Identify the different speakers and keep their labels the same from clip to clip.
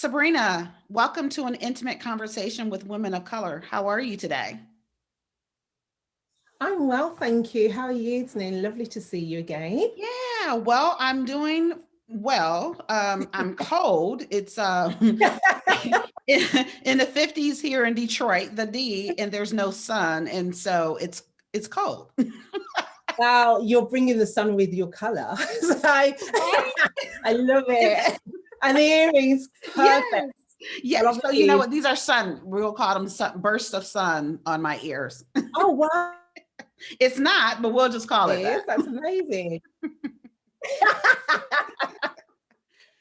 Speaker 1: Sabrina, welcome to an intimate conversation with women of color. How are you today?
Speaker 2: I'm well, thank you. How are you, Janine? Lovely to see you again.
Speaker 1: Yeah, well, I'm doing well. I'm cold. It's in the 50s here in Detroit, the D, and there's no sun, and so it's cold.
Speaker 2: Wow, you're bringing the sun with your colour. So
Speaker 1: Right?
Speaker 2: I love it. And the earrings, perfect.
Speaker 1: Yes. Yeah.
Speaker 2: Well,
Speaker 1: So you know
Speaker 2: obviously,
Speaker 1: what? These are sun. We'll call them bursts of sun on my ears.
Speaker 2: oh wow,
Speaker 1: It's not, but we'll just call it
Speaker 2: it is.
Speaker 1: that.
Speaker 2: That's amazing.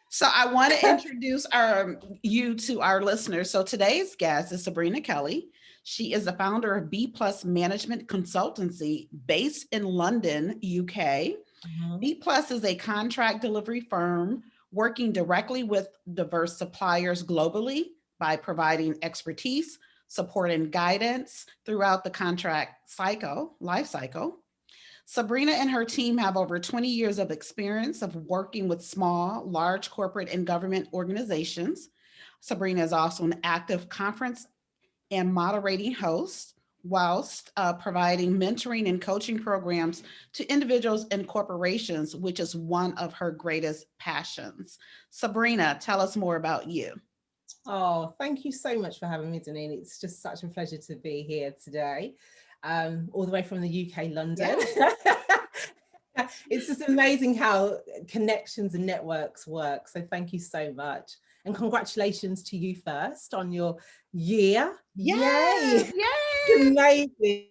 Speaker 1: So I want to introduce you to our listeners. So today's guest is Sabrina Kelly. She is the founder of B Plus Management Consultancy based in London, UK.
Speaker 2: Mhm.
Speaker 1: B Plus is a contract delivery firm working directly with diverse suppliers globally by providing expertise, support, and guidance throughout the contract life cycle. Sabrina and her team have over 20 years of experience of working with small, large corporate and government organizations. Sabrina is also an active conference and moderating host, whilst providing mentoring and coaching programs to individuals and corporations, which is one of her greatest passions. Sabrina, tell us more about you.
Speaker 2: Oh, thank you so much for having me, Janine. It's just such a pleasure to be here today, all the way from the UK, London.
Speaker 1: Yeah.
Speaker 2: It's just amazing how connections and networks work. So thank you so much. And congratulations to you first on your year.
Speaker 1: Yes.
Speaker 2: Yay! It's
Speaker 1: Yay.
Speaker 2: amazing.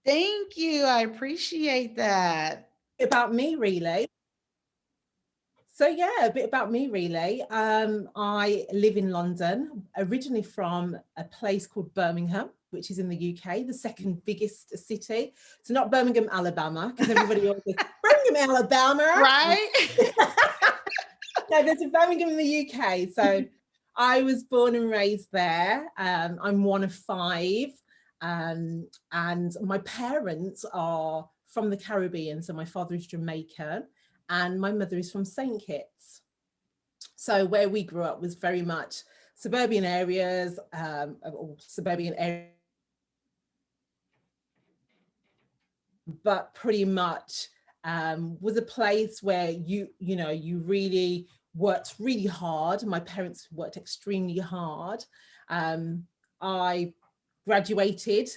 Speaker 1: Thank you. I appreciate that.
Speaker 2: About me, really. So yeah, a bit about me really. I live in London, originally from a place called Birmingham, which is in the UK, the second biggest city. So not Birmingham, Alabama, because everybody always says, Birmingham, Alabama.
Speaker 1: Right?
Speaker 2: No, there's a Birmingham in the UK. So I was born and raised there. I'm one of five. And my parents are from the Caribbean. So my father is Jamaican and my mother is from St. Kitts. So where we grew up was very much suburban areas, or suburban areas, but pretty much was a place where you really worked really hard. My parents worked extremely hard. I graduated,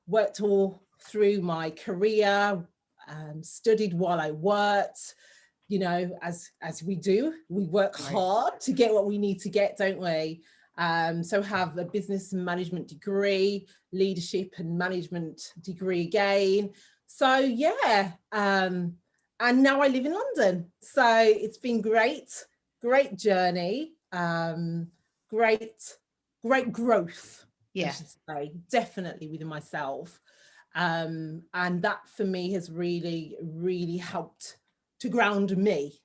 Speaker 2: worked all through my career, studied while I worked. As we do, we work
Speaker 1: Right.
Speaker 2: hard to get what we need to get, don't we? So have a business and management degree, leadership and management degree again. So yeah, and now I live in London. So it's been great journey, great, great growth, I
Speaker 1: Yeah.
Speaker 2: should say, definitely within myself. And that for me has really, really helped to ground me,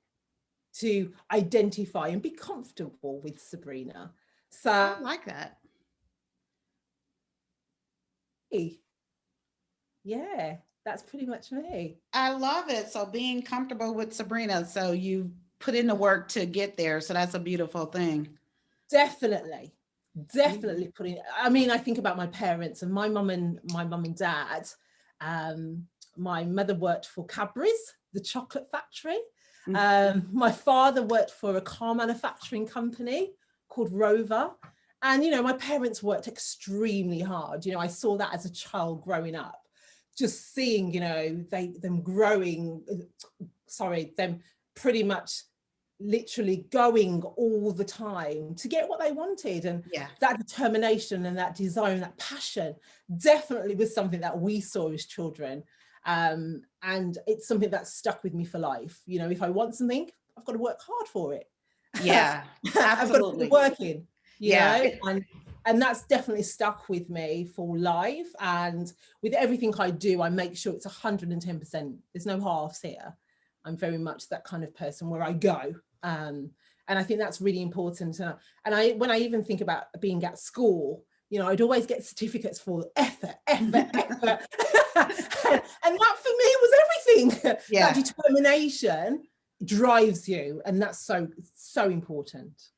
Speaker 2: to identify and be comfortable with Sabrina.
Speaker 1: I
Speaker 2: So
Speaker 1: like that.
Speaker 2: yeah, that's pretty much me.
Speaker 1: I love it. So being comfortable with Sabrina. So you put in the work to get there. So that's a beautiful thing.
Speaker 2: Definitely,
Speaker 1: Yeah.
Speaker 2: definitely putting. I mean, I think about my parents and my mum and dad. Um, my mother worked for Cadbury's, the chocolate factory.
Speaker 1: Mm.
Speaker 2: My father worked for a car manufacturing company called Rover. And, my parents worked extremely hard. I saw that as a child growing up, just seeing, them growing, them pretty much literally going all the time to get what they wanted. And
Speaker 1: Yeah.
Speaker 2: that determination and that desire and that passion definitely was something that we saw as children. And it's something that stuck with me for life. If I want something, I've got to work hard for it.
Speaker 1: Yeah.
Speaker 2: I've got to put the
Speaker 1: Absolutely.
Speaker 2: work in,
Speaker 1: Yeah.
Speaker 2: and that's definitely stuck with me for life. And with everything I do, I make sure it's 110%. There's no halves here. I'm very much that kind of person where I go. And I think that's really important. And when I even think about being at school, I'd always get certificates for effort. And that for me was everything. That
Speaker 1: Yeah.
Speaker 2: determination drives you. And that's so important.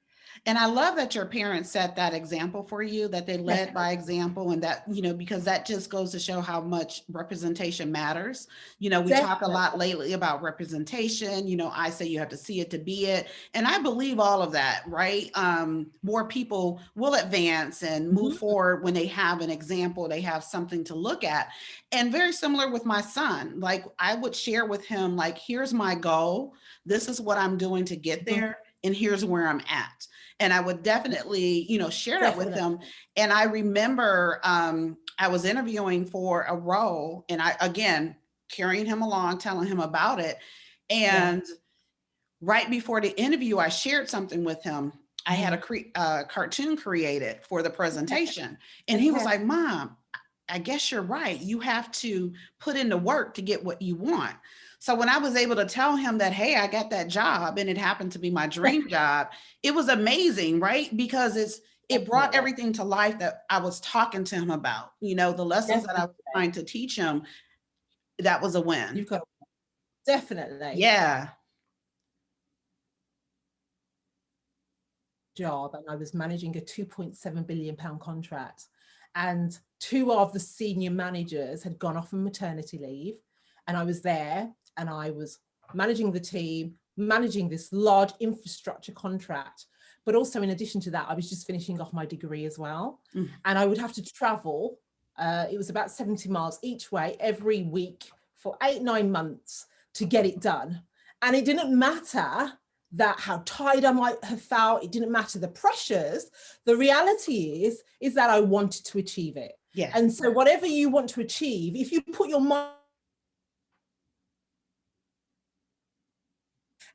Speaker 1: And I love that your parents set that example for you, that they led by example, and that, because that just goes to show how much representation matters. We talk a lot lately about representation. I say you have to see it to be it. And I believe all of that, right? More people will advance and move forward when they have an example, they have something to look at. And very similar with my son, like I would share with him, like, here's my goal. This is what I'm doing to get there. And here's where I'm at. And I would definitely, share that with them. And I remember I was interviewing for a role, and I, again, carrying him along, telling him about it. And right before the interview, I shared something with him. I had a cartoon created for the presentation. And he was like, Mom, I guess you're right. You have to put in the work to get what you want. So when I was able to tell him that, hey, I got that job and it happened to be my dream job, it was amazing, right? Because it brought everything to life that I was talking to him about, the lessons that I was trying to teach him. That was a win.
Speaker 2: You've got definitely.
Speaker 1: Yeah.
Speaker 2: Job, and I was managing a £2.7 billion contract, and 2 of the senior managers had gone off on maternity leave, and I was there and I was managing the team, managing this large infrastructure contract. But also, in addition to that, I was just finishing off my degree as well. And I would have to travel. It was about 70 miles each way every week for 8-9 months to get it done. And it didn't matter that how tired I might have felt. It didn't matter the pressures. The reality is that I wanted to achieve it.
Speaker 1: Yeah.
Speaker 2: And so whatever you want to achieve, if you put your mind,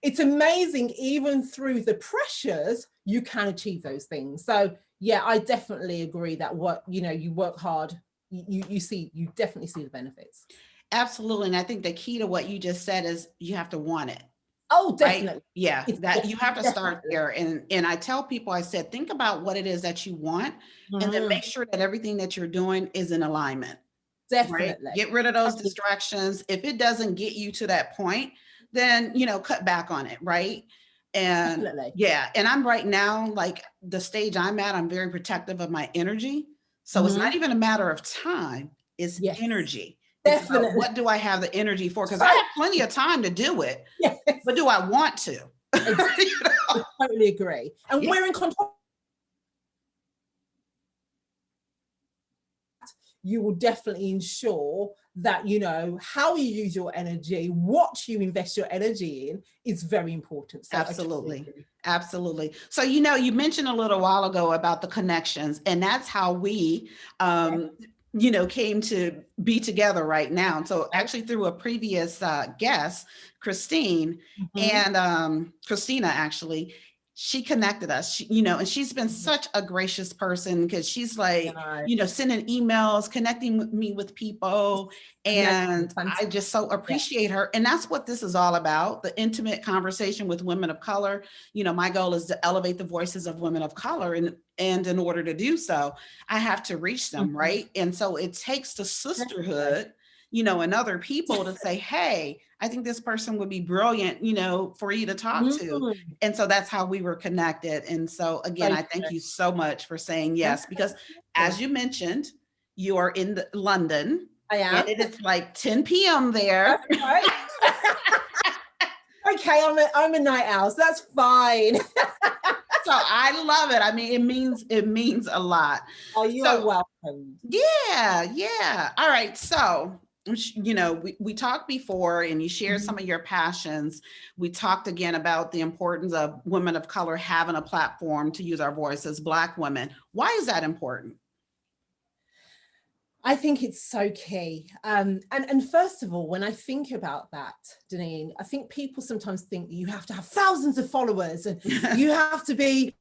Speaker 2: it's amazing, even through the pressures, you can achieve those things. So yeah, I definitely agree that you work hard, you definitely see the benefits.
Speaker 1: Absolutely. And I think the key to what you just said is you have to want it.
Speaker 2: Oh, definitely.
Speaker 1: Right? Yeah, that you have to start there. And I tell people, I said, think about what it is that you want, and then make sure that everything that you're doing is in alignment.
Speaker 2: Definitely.
Speaker 1: Right? Get rid of those distractions. If it doesn't get you to that point, then, cut back on it. Right. And yeah. And I'm right now, like the stage I'm at, I'm very protective of my energy. So it's not even a matter of time, it's energy. Definitely. What do I have the energy for? Because I have plenty of time to do it, but do I want to?
Speaker 2: I totally agree. And we're in control. You will definitely ensure that, how you use your energy, what you invest your energy in is very important. So
Speaker 1: absolutely. Absolutely. So, you mentioned a little while ago about the connections, and that's how we, came to be together right now. So actually through a previous guest, Christina, actually, she connected us, and she's been such a gracious person, because she's like, sending emails, connecting me with people. And I just so appreciate her. And that's what this is all about, the intimate conversation with women of color. My goal is to elevate the voices of women of color. And in order to do so, I have to reach them, right? And so it takes the sisterhood, and other people to say, hey, I think this person would be brilliant, for you to talk to. And so that's how we were connected. And so again, I thank you so much for saying yes, because as you mentioned, you are in London.
Speaker 2: I am.
Speaker 1: And it is like 10 p.m. there.
Speaker 2: That's right. Okay, I'm a night owl, so that's fine.
Speaker 1: So I love it. I mean, it means a lot.
Speaker 2: Oh, you are welcome.
Speaker 1: Yeah. All right. So, we talked before, and you shared some of your passions. We talked again about the importance of women of color having a platform to use our voice as Black women. Why is that important?
Speaker 2: I think it's so key. And first of all, when I think about that, Deneen, I think people sometimes think you have to have thousands of followers and you have to be,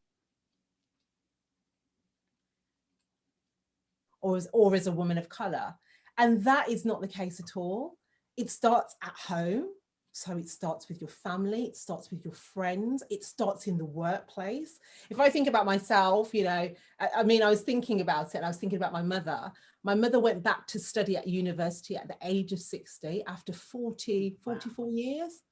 Speaker 2: or as a woman of color. And that is not the case at all. It starts at home. So it starts with your family, it starts with your friends, it starts in the workplace. If I think about myself, I was thinking about it, and I was thinking about my mother. My mother went back to study at university at the age of 60 after 44 years.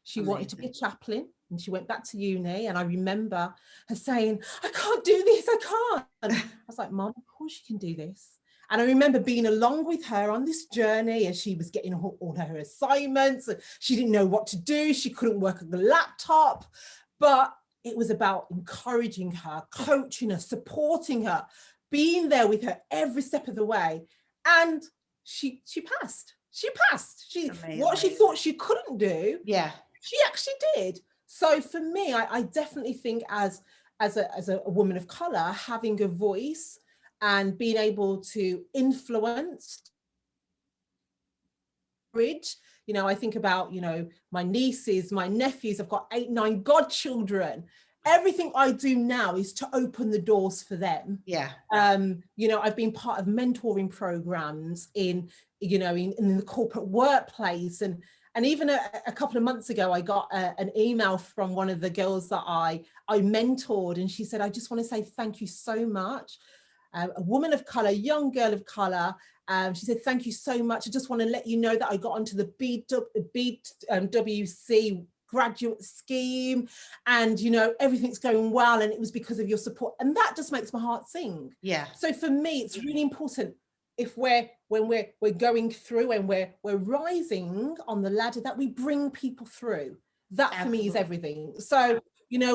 Speaker 2: She wanted to be a chaplain. And she went back to uni, and I remember her saying, I can't do this, I can't. And I was like, Mom, of course you can do this. And I remember being along with her on this journey as she was getting all her assignments. She didn't know what to do. She couldn't work on the laptop, but it was about encouraging her, coaching her, supporting her, being there with her every step of the way. And she passed. She passed. What she thought she couldn't do, she actually did. So for me, I definitely think as a woman of color, having a voice and being able to influence, bridge, I think about, my nieces, my nephews, I've got 8, 9 godchildren. Everything I do now is to open the doors for them. I've been part of mentoring programs in the corporate workplace, and even a couple of months ago, I got an email from one of the girls that I mentored, and she said, I just want to say thank you so much. A woman of color, young girl of color. She said, thank you so much. I just want to let you know that I got onto the BWC graduate scheme, and everything's going well, and it was because of your support. And that just makes my heart sing. So for me, it's really important, if when we're going through and we're rising on the ladder, that we bring people through. That for me is everything. So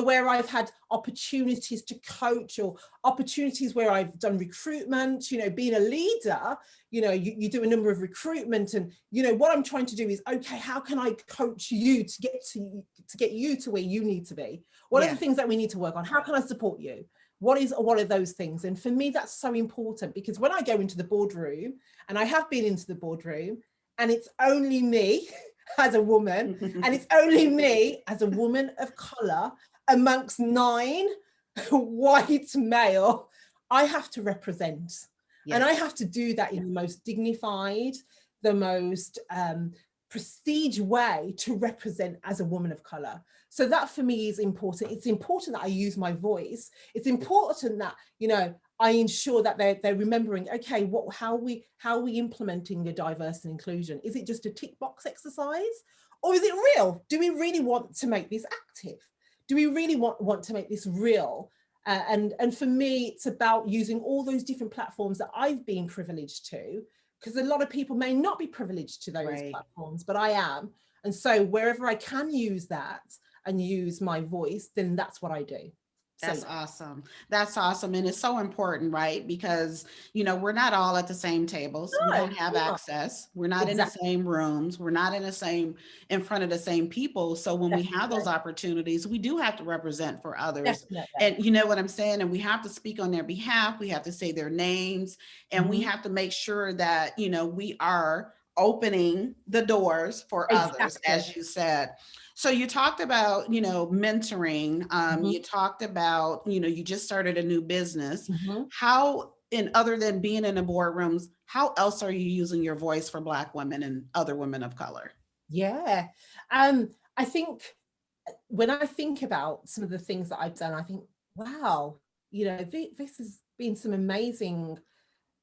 Speaker 2: where I've had opportunities to coach, or opportunities where I've done recruitment, being a leader, you do a number of recruitment, and what I'm trying to do is, okay, how can I coach you to get you to where you need to be? What are the things that we need to work on? How can I support you? What are those things? And for me, that's so important, because when I go into the boardroom, and I have been into the boardroom, and it's only me as a woman, and it's only me as a woman of color amongst 9 white male, I have to represent. And I have to do that in the most dignified, the most prestige way to represent as a woman of color. So that for me is important. It's important that I use my voice. It's important that, I ensure that they're remembering, okay, how are we implementing the diversity and inclusion? Is it just a tick box exercise, or is it real? Do we really want to make this active? Do we really want to make this real? And for me, it's about using all those different platforms that I've been privileged to, because a lot of people may not be privileged to those platforms, but I am. And so wherever I can use that and use my voice, then that's what I do.
Speaker 1: That's awesome. That's awesome. And it's so important, right? Because, we're not all at the same tables. We don't have access. We're not in the same rooms. We're not in front of the same people. So when we have those opportunities, we do have to represent for others. And you know what I'm saying? And we have to speak on their behalf. We have to say their names, and we have to make sure that, we are opening the doors for others, as you said. So you talked about, mentoring. You talked about, you just started a new business. How, other than being in the boardrooms, how else are you using your voice for Black women and other women of color?
Speaker 2: I think when I think about some of the things that I've done, I think, wow, this has been some amazing,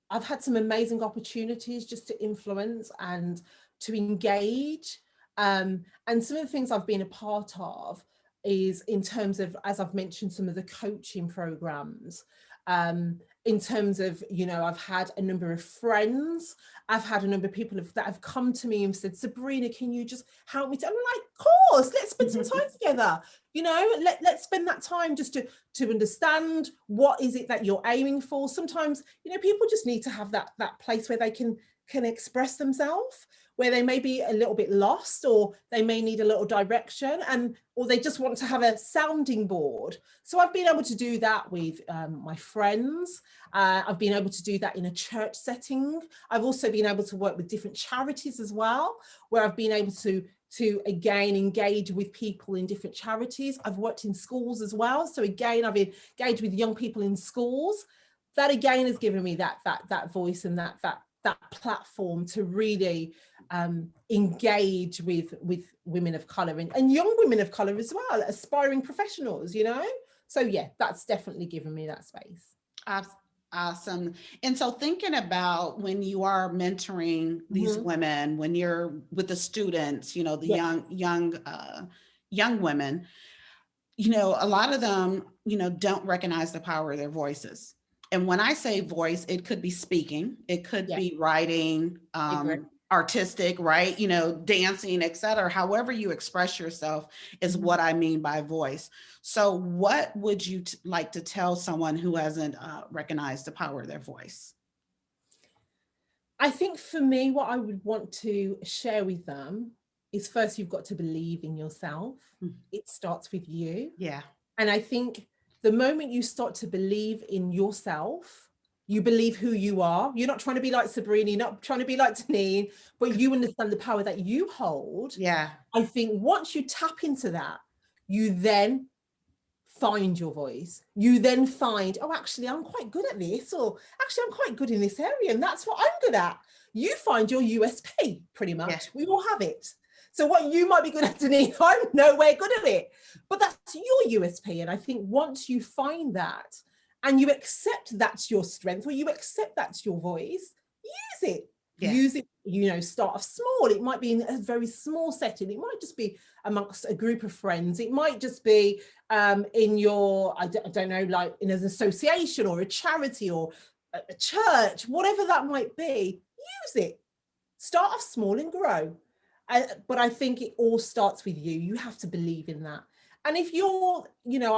Speaker 2: I've had some amazing opportunities just to influence and to engage. And some of the things I've been a part of is in terms of, as I've mentioned, some of the coaching programs, in terms of, I've had a number of friends, I've had a number of people that have come to me and said, Sabrina, can you just help me? I'm like, of course, let's spend some time together. Let's spend that time just to understand what is it that you're aiming for. Sometimes, people just need to have that place where they can express themselves, where they may be a little bit lost, or they may need a little direction, or they just want to have a sounding board. So I've been able to do that with my friends. I've been able to do that in a church setting. I've also been able to work with different charities as well, where I've been able to again engage with people in different charities. I've worked in schools as well. So again, I've engaged with young people in schools. That again has given me that voice and that platform to really engage with women of color and young women of color as well, aspiring professionals, So yeah, that's definitely given me that space.
Speaker 1: Awesome. And so thinking about when you are mentoring these women, when you're with the students, the young women, a lot of them, don't recognize the power of their voices. And when I say voice, it could be speaking, it could
Speaker 2: Yeah,
Speaker 1: be writing,
Speaker 2: agree.
Speaker 1: artistic, right? Dancing, etc. However you express yourself is
Speaker 2: Mhm.
Speaker 1: what I mean by voice. So what would you like to tell someone who hasn't recognized the power of their voice?
Speaker 2: I think for me, what I would want to share with them is first, you've got to believe in yourself.
Speaker 1: Mm.
Speaker 2: It starts with you.
Speaker 1: Yeah.
Speaker 2: And I think the moment you start to believe in yourself, you believe who you are. You're not trying to be like Sabrina, you're not trying to be like Tanine, but you understand the power that you hold.
Speaker 1: Yeah.
Speaker 2: I think once you tap into that, you then find your voice. You then find, oh, actually, I'm quite good at this, or actually, I'm quite good in this area, and that's what I'm good at. You find your USP, pretty much.
Speaker 1: Yeah.
Speaker 2: We all have it. So what you might be good at, Denise, I'm nowhere good at it, but that's your USP. And I think once you find that and you accept that's your strength, or you accept that's your voice, use it.
Speaker 1: Yeah.
Speaker 2: Use it, start off small. It might be in a very small setting. It might just be amongst a group of friends. It might just be in your, I don't know, like in an association or a charity or a church, whatever that might be, use it. Start off small and grow. But I think it all starts with you. You have to believe in that. And if you're,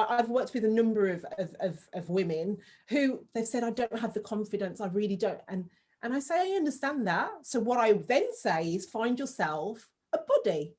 Speaker 2: I've worked with a number of women who they've said, I don't have the confidence, I really don't. And I say, I understand that. So what I then say is find yourself a buddy.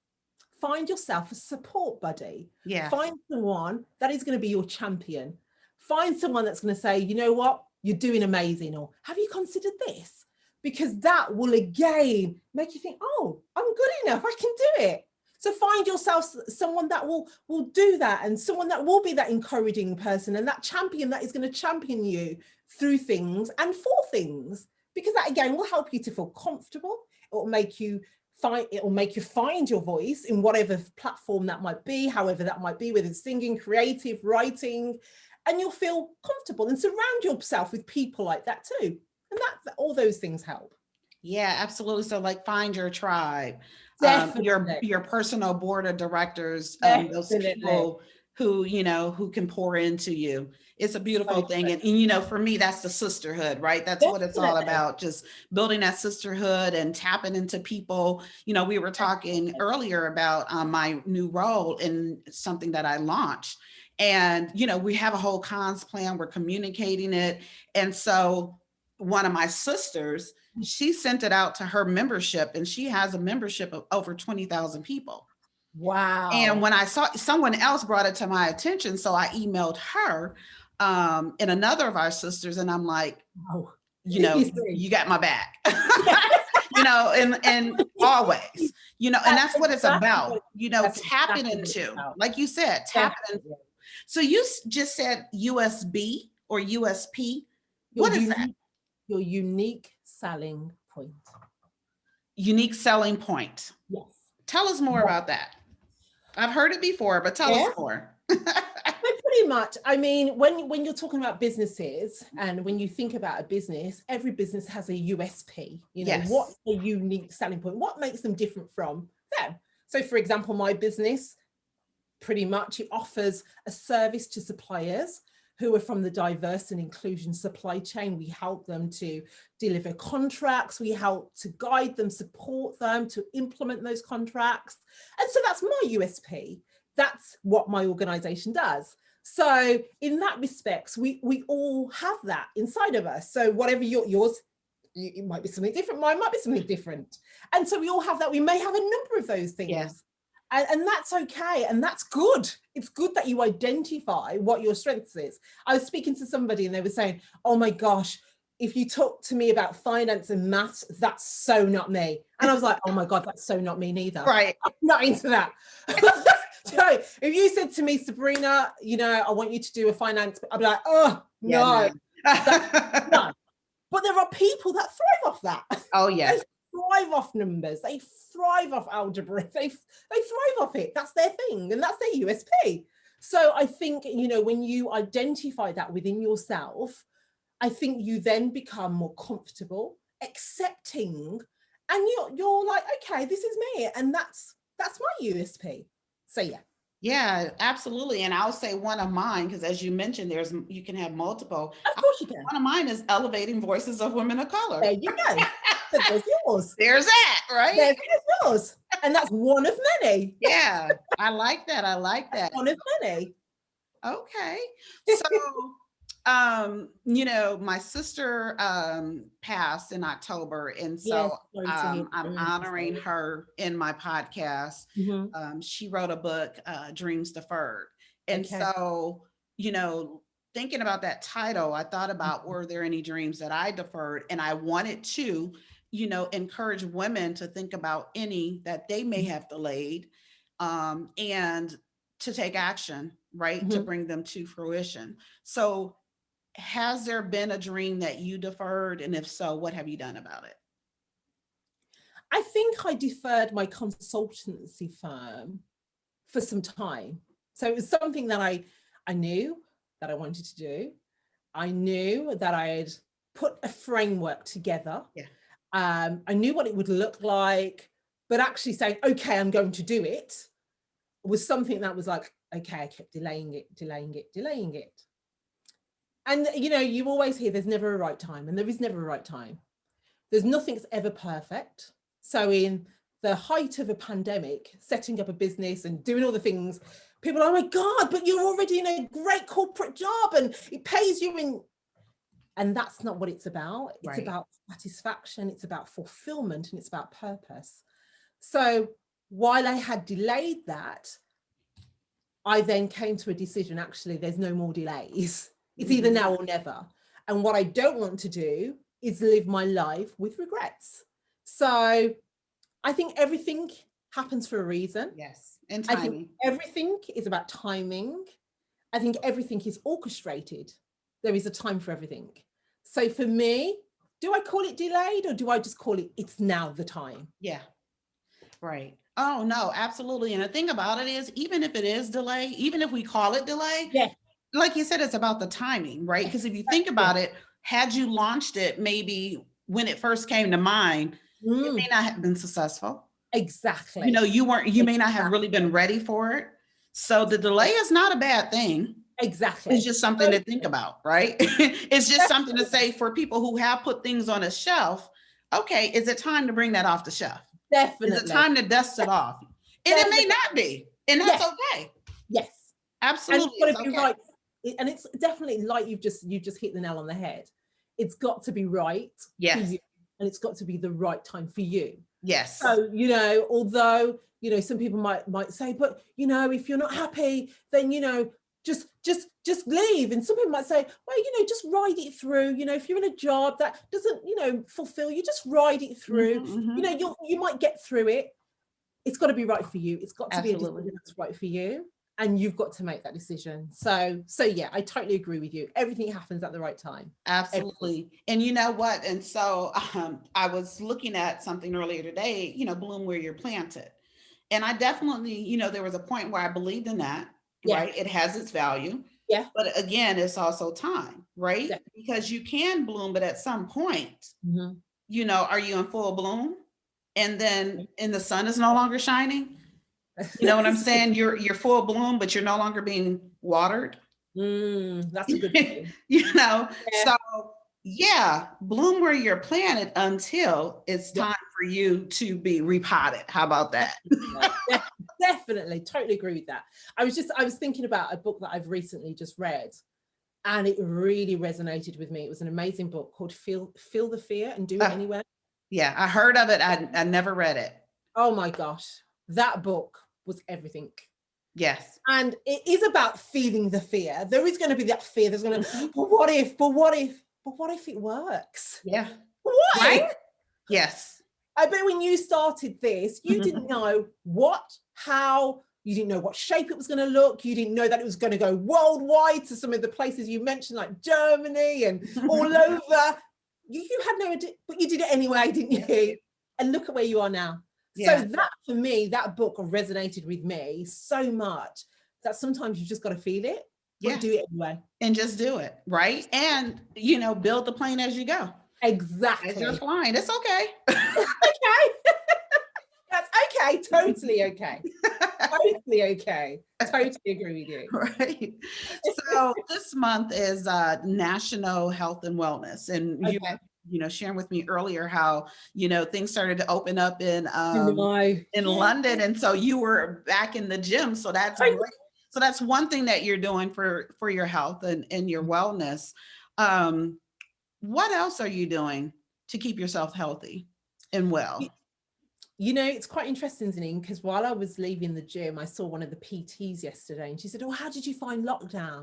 Speaker 2: Find yourself a support buddy.
Speaker 1: Yeah.
Speaker 2: Find someone that is going to be your champion. Find someone that's going to say, you know what, you're doing amazing, or have you considered this? Because that will again make you think, oh, I'm good enough, I can do it. So find yourself someone that will do that, and someone that will be that encouraging person and that champion that is going to champion you through things and for things, because that again will help you to feel comfortable. It will make you find your voice in whatever platform that might be, however that might be, whether it's singing, creative, writing, and you'll feel comfortable and surround yourself with people like that too. And that all those things help.
Speaker 1: Yeah, absolutely. So like find your tribe,
Speaker 2: Definitely.
Speaker 1: your personal board of directors, those
Speaker 2: Definitely.
Speaker 1: people who can pour into you. It's a beautiful
Speaker 2: So
Speaker 1: thing.
Speaker 2: true.
Speaker 1: And for me, that's the sisterhood, right? That's what it's all
Speaker 2: Definitely.
Speaker 1: about. Just building that sisterhood and tapping into people. We were talking earlier about my new role in something that I launched. And, we have a whole cons plan, we're communicating it. And so one of my sisters, she sent it out to her membership, and she has a membership of over 20,000 people. And
Speaker 2: Wow.
Speaker 1: when I saw someone else brought it to my attention, so I emailed her and another of our sisters, and I'm like,
Speaker 2: Wow.
Speaker 1: you got my back, and always, and that's what it's about, tapping into, like you said, tapping into. So you just said USB or USP. What is that?
Speaker 2: Your unique selling point.
Speaker 1: Unique selling point.
Speaker 2: Yes.
Speaker 1: Tell us more about that. I've heard it before, but tell us more.
Speaker 2: Pretty much. I mean, when you're talking about businesses and when you think about a business, every business has a USP.
Speaker 1: Yes.
Speaker 2: What's a unique selling point? What makes them different from them? So, for example, my business, pretty much, it offers a service to suppliers who are from the diverse and inclusion supply chain. We help them to deliver contracts. We help to guide them, support them to implement those contracts. And so that's my USP. That's what my organization does. So in that respect, we all have that inside of us. So whatever yours, it might be something different. Mine might be something different. And so we all have that. We may have a number of those things. Yeah. And that's okay. And that's good. It's good that you identify what your strengths is. I was speaking to somebody and they were saying, oh my gosh, if you talk to me about finance and maths, that's so not me. And I was like, oh my God, that's so not me neither.
Speaker 1: Right.
Speaker 2: I'm not into that. So if you said to me, Sabrina, I want you to do a finance, I'd be like, oh, no. No. But there are people that thrive off that.
Speaker 1: Oh, yeah.
Speaker 2: They thrive off numbers. They thrive off algebra. They thrive off it. That's their thing. And that's their USP. So I think, when you identify that within yourself, I think you then become more comfortable, accepting, and you're like, okay, this is me. And that's my USP. So yeah.
Speaker 1: Yeah, absolutely. And I'll say one of mine, because as you mentioned, you can have multiple.
Speaker 2: Of course you can.
Speaker 1: One of mine is elevating voices of women of color.
Speaker 2: There you go. So there's yours.
Speaker 1: There's that, right?
Speaker 2: There's yours. And that's one of many.
Speaker 1: Yeah, I like that. I like that.
Speaker 2: One of many.
Speaker 1: Okay. So, my sister passed in October, and so I'm honoring her in my podcast. She wrote a book, Dreams Deferred. And so, thinking about that title, I thought about, were there any dreams that I deferred? And I wanted to, encourage women to think about any that they may have delayed, and to take action, right? To bring them to fruition. So has there been a dream that you deferred? And if so, what have you done about it?
Speaker 2: I think I deferred my consultancy firm for some time. So it was something that I knew that I wanted to do. I knew that I had put a framework together.
Speaker 1: Yeah.
Speaker 2: I knew what it would look like, but actually saying, okay, I'm going to do it, was something that was like, okay, I kept delaying it. And, you always hear there's never a right time, and there is never a right time. Nothing's ever perfect. So in the height of a pandemic, setting up a business and doing all the things, people are, oh my God, but you're already in a great corporate job and it pays you in. And that's not what it's about. It's about satisfaction. It's about fulfillment, and it's about purpose. So while I had delayed that, I then came to a decision, actually, there's no more delays. It's either now or never. And what I don't want to do is live my life with regrets. So I think everything happens for a reason.
Speaker 1: Yes. And timing.
Speaker 2: I think everything is about timing. I think everything is orchestrated. There is a time for everything. So for me, do I call it delayed, or do I just call it, it's now the time?
Speaker 1: Yeah. Right. Oh, no, absolutely. And the thing about it is, even if it is delay, even if we call it delay, like you said, it's about the timing, right? Because if you think about it, had you launched it maybe when it first came to mind, it may not have been successful.
Speaker 2: Exactly.
Speaker 1: You may not have really been ready for it. So the delay is not a bad thing.
Speaker 2: Exactly.
Speaker 1: It's just something to think about, right? It's just something to say for people who have put things on a shelf. Okay, is it time to bring that off the shelf?
Speaker 2: Definitely.
Speaker 1: Is it time to dust it off? And it may not be, and that's okay.
Speaker 2: Yes,
Speaker 1: absolutely.
Speaker 2: And it's got to be right. And it's definitely, like you've just hit the nail on the head. It's got to be right for you, and it's got to be the right time for you.
Speaker 1: Yes.
Speaker 2: So, although, some people might say, but, if you're not happy, then, just leave. And some people might say, well, just ride it through. If you're in a job that doesn't, fulfill you, just ride it through. You might get through it. It's got to be right for you. It's got to be a decision that's right for you. And you've got to make that decision. So yeah, I totally agree with you. Everything happens at the right time.
Speaker 1: Absolutely. And you know what? And so I was looking at something earlier today, bloom where you're planted. And I definitely, there was a point where I believed in that, right? It has its value.
Speaker 2: Yeah.
Speaker 1: But again, it's also time, right? Because you can bloom, but at some point, are you in full bloom? And then the sun is no longer shining. You know what I'm saying? You're full bloom, but you're no longer being watered.
Speaker 2: That's a good thing.
Speaker 1: So bloom where you're planted until it's time for you to be repotted. How about that?
Speaker 2: Definitely, totally agree with that. I was thinking about a book that I've recently just read, and it really resonated with me. It was an amazing book called Feel the Fear and Do It Anyway.
Speaker 1: Yeah, I heard of it. I never read it.
Speaker 2: Oh my gosh, that book was everything.
Speaker 1: Yes.
Speaker 2: And it is about feeling the fear. There is going to be that fear. There's going to, but what if it works?
Speaker 1: Yeah.
Speaker 2: What?
Speaker 1: Right? Yes.
Speaker 2: I bet when you started this, you didn't know how, you didn't know what shape it was going to look. You didn't know that it was going to go worldwide to some of the places you mentioned, like Germany and all over. You had no idea, but you did it anyway, didn't you? And look at where you are now. So that, for me, that book resonated with me so much that sometimes you just got to feel it, but do it anyway.
Speaker 1: And just do it, right? And, build the plane as you go.
Speaker 2: Exactly.
Speaker 1: As you're flying, it's okay.
Speaker 2: Okay. That's okay. Totally okay. Totally okay. Totally agree with you.
Speaker 1: Right. So this month is National Health and Wellness, and
Speaker 2: Okay.
Speaker 1: sharing with me earlier how things started to open up
Speaker 2: No.
Speaker 1: in London, and so you were back in the gym. So that's
Speaker 2: I
Speaker 1: great. So that's one thing that you're doing for your health and your wellness. What else are you doing to keep yourself healthy and well?
Speaker 2: It's quite interesting, Zanine, because while I was leaving the gym, I saw one of the PTs yesterday and she said, "Oh, how did you find lockdown?"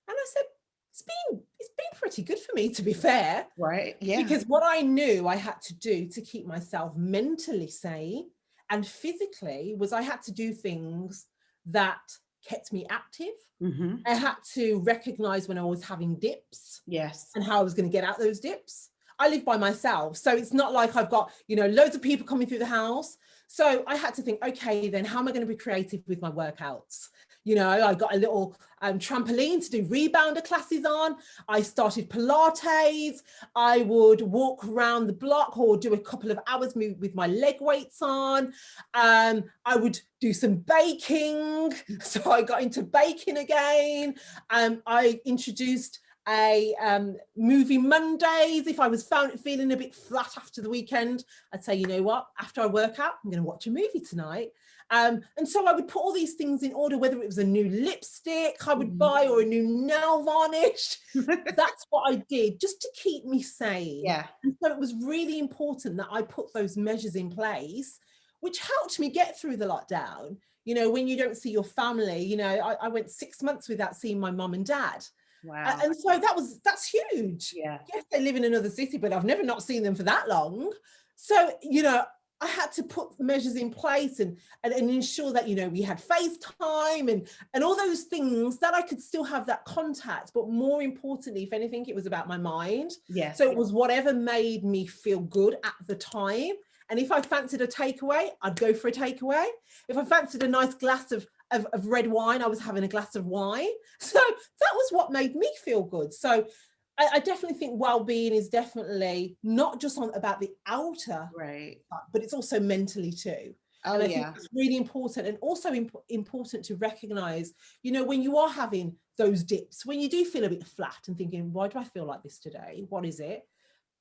Speaker 2: And I said, it's been pretty good for me, to be fair.
Speaker 1: Right. Yeah.
Speaker 2: Because what I knew I had to do to keep myself mentally sane and physically was I had to do things that kept me active.
Speaker 1: Mm-hmm.
Speaker 2: I had to recognize when I was having dips.
Speaker 1: Yes.
Speaker 2: And how I was going to get out those dips. I live by myself, so it's not like I've got loads of people coming through the house. So I had to think, okay, then how am I going to be creative with my workouts? I got a little trampoline to do rebounder classes on. I started Pilates. I would walk around the block or do a couple of hours with my leg weights on. I would do some baking. So I got into baking again. I introduced a movie Mondays. If I was feeling a bit flat after the weekend, I'd say, you know what, after I work out, I'm going to watch a movie tonight. And so I would put all these things in order, whether it was a new lipstick I would buy or a new nail varnish. That's what I did just to keep me sane.
Speaker 1: Yeah.
Speaker 2: And so it was really important that I put those measures in place, which helped me get through the lockdown. When you don't see your family, I went 6 months without seeing my mum and dad.
Speaker 1: Wow.
Speaker 2: And so that's huge.
Speaker 1: Yeah.
Speaker 2: Yes, they live in another city, but I've never not seen them for that long. So, I had to put measures in place and ensure that, we had FaceTime and all those things that I could still have that contact. But more importantly, if anything, it was about my mind.
Speaker 1: Yes.
Speaker 2: So it was whatever made me feel good at the time. And if I fancied a takeaway, I'd go for a takeaway. If I fancied a nice glass of red wine, I was having a glass of wine. So that was what made me feel good. So I definitely think well-being is definitely not just about the outer,
Speaker 1: right,
Speaker 2: but it's also mentally too.
Speaker 1: Oh,
Speaker 2: and I
Speaker 1: yeah.
Speaker 2: think it's really important, and also important to recognize, when you are having those dips, when you do feel a bit flat and thinking, why do I feel like this today? What is it?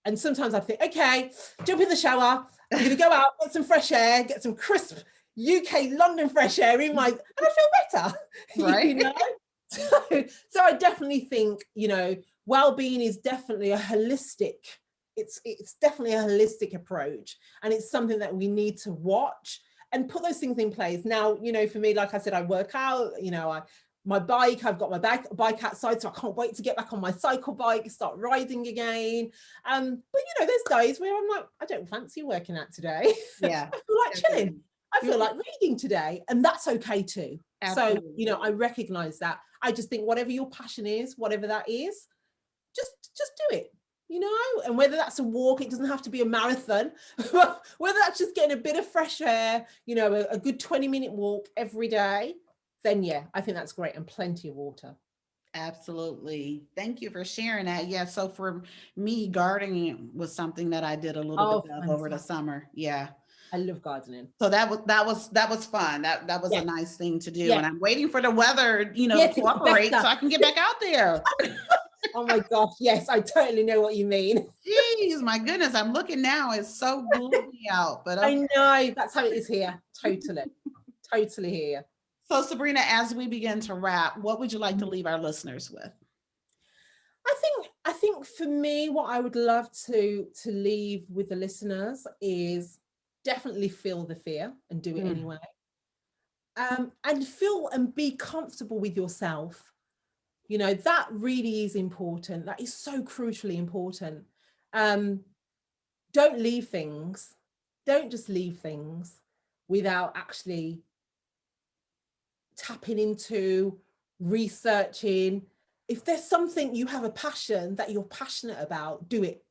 Speaker 2: And sometimes I think, okay, jump in the shower. I'm going to go out, get some fresh air, get some crisp UK London fresh air in my, and I feel better.
Speaker 1: Right.
Speaker 2: So I definitely think, well-being is definitely a holistic. It's definitely a holistic approach, and it's something that we need to watch and put those things in place. Now, for me, like I said, I work out. My bike, I've got my bike outside, so I can't wait to get back on my cycle bike, start riding again. But there's days where I'm like, I don't fancy working out today.
Speaker 1: Yeah.
Speaker 2: I feel like chilling. I feel like reading today, and that's okay too.
Speaker 1: Absolutely.
Speaker 2: So, I recognize that. I just think whatever your passion is, whatever that is, just do it. And whether that's a walk, it doesn't have to be a marathon, whether that's just getting a bit of fresh air, a good 20-minute walk every day, then yeah, I think that's great, and plenty of water.
Speaker 1: Absolutely. Thank you for sharing that. Yeah. So for me, gardening was something that I did a little bit of over the summer. Yeah.
Speaker 2: I love gardening.
Speaker 1: So that was fun. That was a nice thing to do.
Speaker 2: Yeah.
Speaker 1: And I'm waiting for the weather, to cooperate so I can get back out there.
Speaker 2: Oh my gosh, yes, I totally know what you mean.
Speaker 1: Jeez, my goodness, I'm looking now. It's so gloomy out, but okay.
Speaker 2: I know, that's how it is here. Totally here.
Speaker 1: So Sabrina, as we begin to wrap, what would you like to leave our listeners with?
Speaker 2: I think for me, what I would love to leave with the listeners is definitely feel the fear and do it anyway. And feel and be comfortable with yourself. That really is important. That is so crucially important. Don't leave things. Don't just leave things without actually tapping into, researching. If there's something you have a passion that you're passionate about, do it.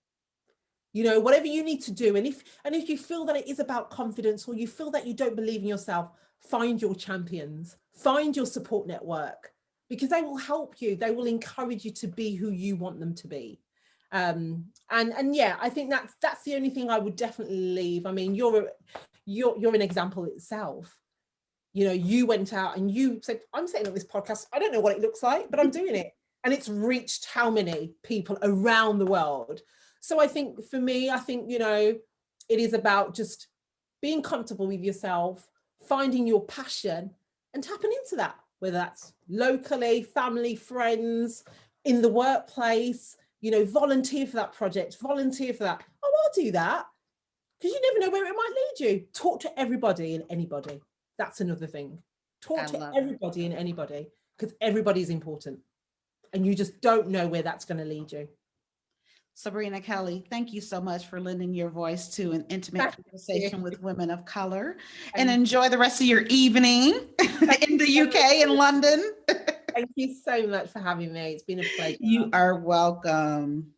Speaker 2: Whatever you need to do. And if you feel that it is about confidence, or you feel that you don't believe in yourself, find your champions, find your support network, because they will help you. They will encourage you to be who you want them to be. And yeah, I think that's the only thing I would definitely leave. I mean, you're an example itself. You know, you went out and you said, I'm setting up this podcast. I don't know what it looks like, but I'm doing it. And it's reached how many people around the world. So I think for me, you know, it is about just being comfortable with yourself, finding your passion and tapping into that, whether that's locally, family, friends, in the workplace, you know, volunteer for that project, volunteer for that. Oh, I'll do that. Because you never know where it might lead you. Talk to everybody and anybody. That's another thing. Talk to everybody and anybody, because everybody is important. And you just don't know where that's going to lead you.
Speaker 1: Sabrina Kelly, thank you so much for lending your voice to an intimate conversation with women of color, and enjoy the rest of your evening in the UK in London.
Speaker 2: Thank you so much for having me. It's been a pleasure.
Speaker 1: You are welcome.